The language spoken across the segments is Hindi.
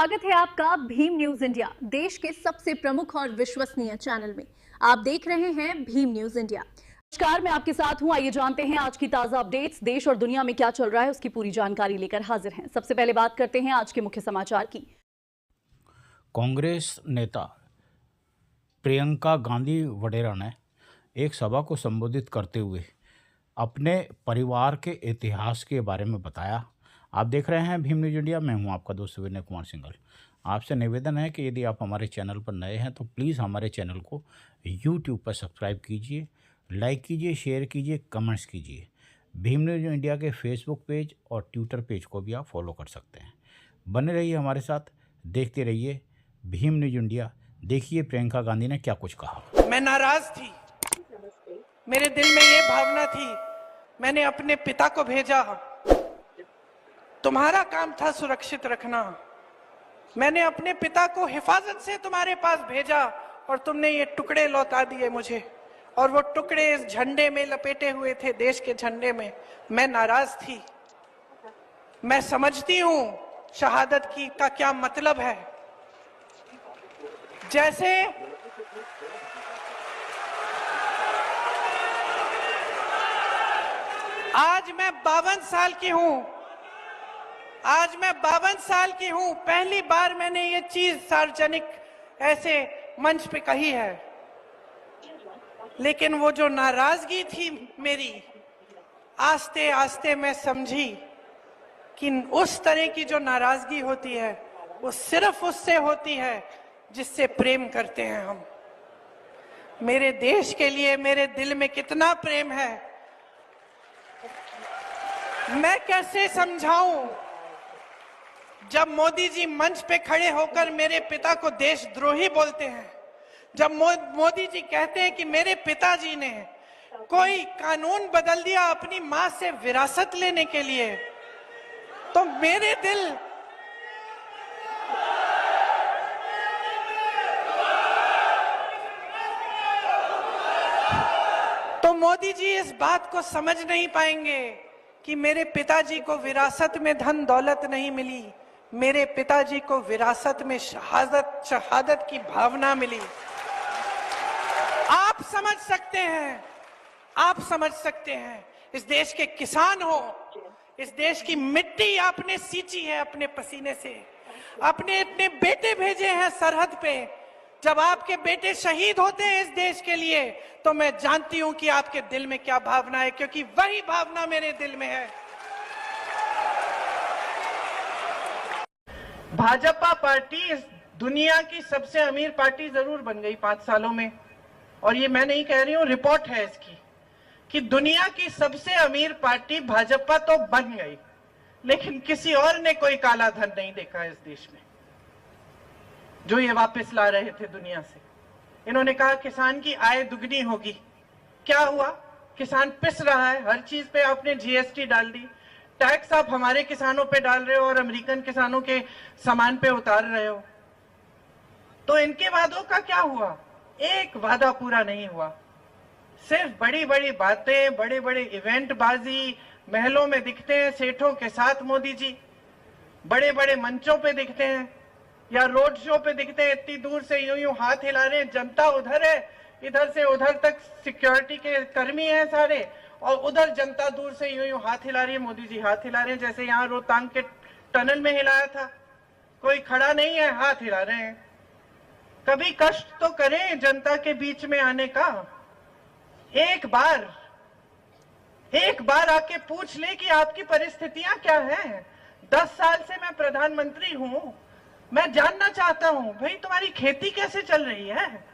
स्वागत है आपका भीम न्यूज इंडिया, देश के सबसे प्रमुख और विश्वसनीय चैनल में। आप देख रहे हैं भीम न्यूज इंडिया। नमस्कार, मैं आपके साथ हूं। आइए जानते हैं आज की ताजा अपडेट्स। देश और दुनिया में क्या चल रहा है उसकी पूरी जानकारी लेकर हाजिर हैं। सबसे पहले बात करते हैं आज के मुख्य समाचार की। कांग्रेस नेता प्रियंका गांधी वडेरा ने एक सभा को संबोधित करते हुए अपने परिवार के इतिहास के बारे में बताया। आप देख रहे हैं भीम न्यूज इंडिया, मैं हूं आपका दोस्त विनय कुमार सिंघल। आपसे निवेदन है कि यदि आप हमारे चैनल पर नए हैं तो प्लीज़ हमारे चैनल को यूट्यूब पर सब्सक्राइब कीजिए, लाइक कीजिए, शेयर कीजिए, कमेंट्स कीजिए। भीम न्यूज इंडिया के फेसबुक पेज और ट्विटर पेज को भी आप फॉलो कर सकते हैं। बने रहिए हमारे साथ, देखते रहिए भीम न्यूज इंडिया। देखिए प्रियंका गांधी ने क्या कुछ कहा। मैं नाराज थी, मेरे दिल में ये भावना थी, मैंने अपने पिता को भेजा, तुम्हारा काम था सुरक्षित रखना। मैंने अपने पिता को हिफाजत से तुम्हारे पास भेजा और तुमने ये टुकड़े लौटा दिए मुझे, और वो टुकड़े इस झंडे में लपेटे हुए थे, देश के झंडे में। मैं नाराज थी। मैं समझती हूं शहादत की का क्या मतलब है। जैसे आज मैं 52 साल की हूं, पहली बार मैंने ये चीज सार्वजनिक ऐसे मंच पे कही है। लेकिन वो जो नाराजगी थी मेरी, आस्ते आस्ते मैं समझी कि उस तरह की जो नाराजगी होती है वो सिर्फ उससे होती है जिससे प्रेम करते हैं हम। मेरे देश के लिए मेरे दिल में कितना प्रेम है, मैं कैसे समझाऊं। जब मोदी जी मंच पे खड़े होकर मेरे पिता को देशद्रोही बोलते हैं, जब मोदी जी कहते हैं कि मेरे पिताजी ने कोई कानून बदल दिया अपनी मां से विरासत लेने के लिए, तो मेरे दिल तो मोदी जी इस बात को समझ नहीं पाएंगे कि मेरे पिताजी को विरासत में धन दौलत नहीं मिली, मेरे पिताजी को विरासत में शहादत की भावना मिली। आप समझ सकते हैं। इस देश के किसान हो, इस देश की मिट्टी आपने सींची है अपने पसीने से, अपने इतने बेटे भेजे हैं सरहद पे। जब आपके बेटे शहीद होते हैं इस देश के लिए, तो मैं जानती हूं कि आपके दिल में क्या भावना है, क्योंकि वही भावना मेरे दिल में है। भाजपा पार्टी इस दुनिया की सबसे अमीर पार्टी जरूर बन गई 5 सालों में, और ये मैं नहीं कह रही हूं, रिपोर्ट है इसकी कि दुनिया की सबसे अमीर पार्टी भाजपा तो बन गई, लेकिन किसी और ने कोई काला धन नहीं देखा इस देश में जो ये वापस ला रहे थे दुनिया से। इन्होंने कहा किसान की आय दुगनी होगी। क्या हुआ? किसान पिस रहा है, हर चीज पे आपने जीएसटी डाल दी, टैक्स आप हमारे किसानों पे डाल रहे हो और अमेरिकन किसानों के सामान पे उतार रहे हो। तो इनके वादों का क्या हुआ? एक वादा पूरा नहीं हुआ। सिर्फ बड़ी बड़ी बातें, बड़े बड़े इवेंट बाजी, महलों में दिखते हैं सेठों के साथ मोदी जी, बड़े बड़े मंचों पे दिखते हैं या रोड शो पे दिखते हैं, इतनी दूर से यूं यूं हाथ हिला रहे हैं, जनता उधर है, इधर से उधर तक सिक्योरिटी के कर्मी हैं सारे, और उधर जनता दूर से यूं यूं हाथ हिला रही है। मोदी जी हाथ हिला रहे हैं जैसे यहाँ रोहतांग के टनल में हिलाया था, कोई खड़ा नहीं है, हाथ हिला रहे हैं। कभी कष्ट तो करें जनता के बीच में आने का। एक बार आके पूछ ले कि आपकी परिस्थितियां क्या हैं। 10 साल से मैं प्रधानमंत्री हूं, मैं जानना चाहता हूं भाई तुम्हारी खेती कैसे चल रही है।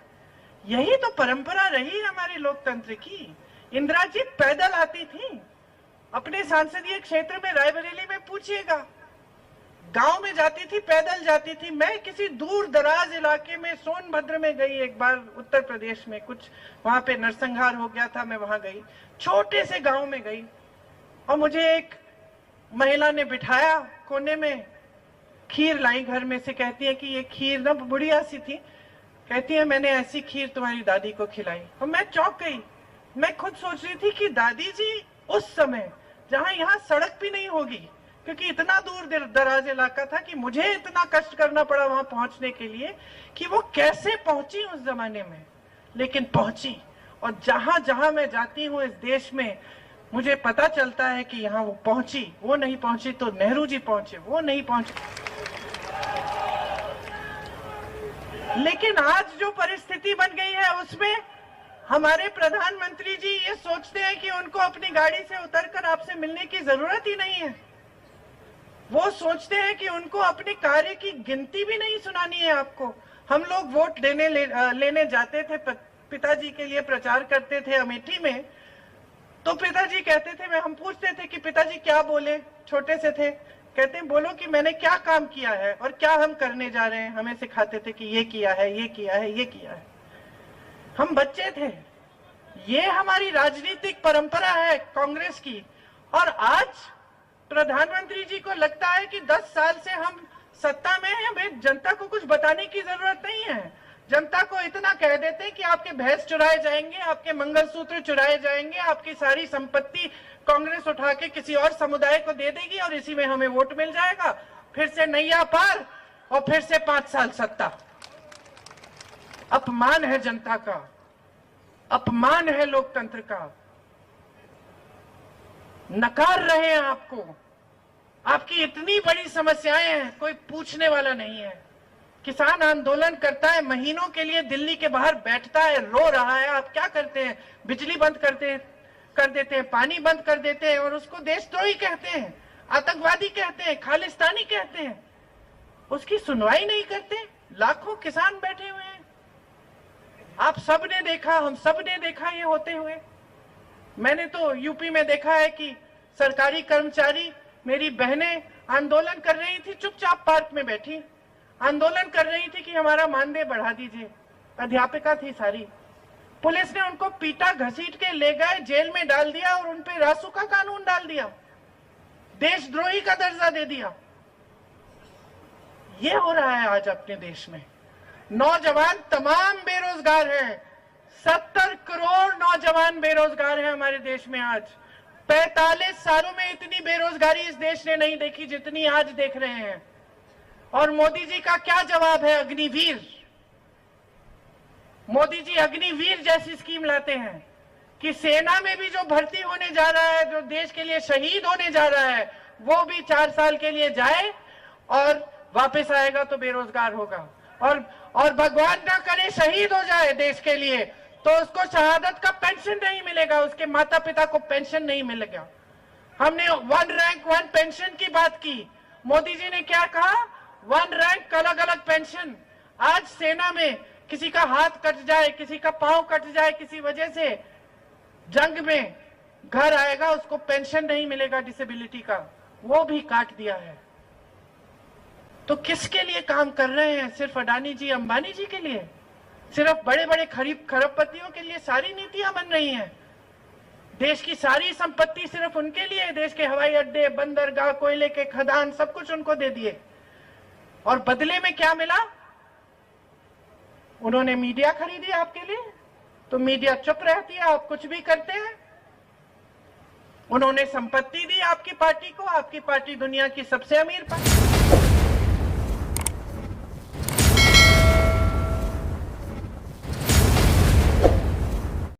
यही तो परंपरा रही हमारे लोकतंत्र की। इंदिरा जी पैदल आती थी अपने संसदीय क्षेत्र में, रायबरेली में पूछिएगा, गांव में जाती थी, पैदल जाती थी। मैं किसी दूर दराज इलाके में सोनभद्र में गई एक बार, उत्तर प्रदेश में, कुछ वहां पे नरसंहार हो गया था, मैं वहां गई, छोटे से गांव में गई, और मुझे एक महिला ने बिठाया कोने में, खीर लाई घर में से, कहती है कि ये खीर ना बुढ़िया सी थी, कहती है मैंने ऐसी खीर तुम्हारी दादी को खिलाई। और मैं चौंक गई। मैं खुद सोच रही थी कि दादी जी उस समय जहां यहाँ सड़क भी नहीं होगी, क्योंकि इतना दूर दराज इलाका था कि मुझे इतना कष्ट करना पड़ा वहां पहुंचने के लिए कि वो कैसे पहुंची उस जमाने में, लेकिन पहुंची। और जहां जहां मैं जाती हूं इस देश में मुझे पता चलता है कि यहाँ वो पहुंची। वो नहीं पहुंची तो नेहरू जी पहुंचे, वो नहीं पहुंचे। लेकिन आज जो परिस्थिति बन गई है उसमें हमारे प्रधानमंत्री जी ये सोचते हैं कि उनको अपनी गाड़ी से उतरकर आपसे मिलने की जरूरत ही नहीं है। वो सोचते हैं कि उनको अपने कार्य की गिनती भी नहीं सुनानी है आपको। हम लोग वोट लेने जाते थे, पिताजी के लिए प्रचार करते थे अमेठी में, तो पिताजी कहते थे, हम पूछते थे कि पिताजी क्या बोले, छोटे से थे, कहते हैं बोलो कि मैंने क्या काम किया है और क्या हम करने जा रहे हैं। हमें सिखाते थे कि ये किया है, ये किया है, ये किया है। हम बच्चे थे। ये हमारी राजनीतिक परंपरा है कांग्रेस की। और आज प्रधानमंत्री जी को लगता है कि 10 साल से हम सत्ता में हैं, भाई जनता को कुछ बताने की जरूरत नहीं है। जनता को इतना कह देते हैं कि आपके भैंस चुराए जाएंगे, आपके मंगलसूत्र चुराए जाएंगे, आपकी सारी संपत्ति कांग्रेस उठा के किसी और समुदाय को दे देगी और इसी में हमें वोट मिल जाएगा। फिर से नैया पार और फिर से 5 साल सत्ता। अपमान है जनता का, अपमान है लोकतंत्र का। नकार रहे हैं आपको। आपकी इतनी बड़ी समस्याएं हैं, कोई पूछने वाला नहीं है। किसान आंदोलन करता है, महीनों के लिए दिल्ली के बाहर बैठता है, रो रहा है। आप क्या करते हैं? बिजली बंद कर देते हैं, पानी बंद कर देते हैं और उसको देशद्रोही कहते हैं, आतंकवादी कहते हैं, खालिस्तानी कहते हैं। उसकी सुनवाई नहीं करते। लाखों किसान बैठे हुए हैं। आप सबने देखा, हम सब ने देखा ये होते हुए। मैंने तो यूपी में देखा है कि सरकारी कर्मचारी, मेरी बहनें आंदोलन कर रही थी, चुपचाप पार्क में बैठी आंदोलन कर रही थी कि हमारा मानदेय बढ़ा दीजिए। अध्यापिका थी सारी। पुलिस ने उनको पीटा, घसीट के ले गए, जेल में डाल दिया और उन पे रासुका कानून डाल दिया, देशद्रोही का दर्जा दे दिया। ये हो रहा है आज अपने देश में। नौजवान तमाम बेरोजगार हैं। 70 करोड़ नौजवान बेरोजगार हैं हमारे देश में आज। 45 सालों में इतनी बेरोजगारी इस देश ने नहीं देखी जितनी आज देख रहे हैं। और मोदी जी का क्या जवाब है? अग्निवीर। मोदी जी अग्निवीर जैसी स्कीम लाते हैं कि सेना में भी जो भर्ती होने जा रहा है, जो देश के लिए शहीद होने जा रहा है, वो भी 4 साल के लिए जाए और वापस आएगा तो बेरोजगार होगा। और भगवान ना करे शहीद हो जाए देश के लिए तो उसको शहादत का पेंशन नहीं मिलेगा, उसके माता पिता को पेंशन नहीं मिलेगा। हमने 1 रैंक 1 पेंशन की बात की। मोदी जी ने क्या कहा? 1 रैंक अलग अलग पेंशन। आज सेना में किसी का हाथ कट जाए, किसी का पांव कट जाए किसी वजह से, जंग में घर आएगा, उसको पेंशन नहीं मिलेगा डिसेबिलिटी का, वो भी काट दिया है। तो किसके लिए काम कर रहे हैं? सिर्फ अडानी जी, अंबानी जी के लिए? सिर्फ बड़े बड़े खरबपतियों के लिए सारी नीतियां बन रही हैं? देश की सारी संपत्ति सिर्फ उनके लिए? देश के हवाई अड्डे, बंदरगाह, कोयले के खदान, सब कुछ उनको दे दिए। और बदले में क्या मिला? उन्होंने मीडिया खरीदी आपके लिए, तो मीडिया चुप रहती है, आप कुछ भी करते हैं। उन्होंने संपत्ति दी आपकी पार्टी को, आपकी पार्टी दुनिया की सबसे अमीर पार्टी।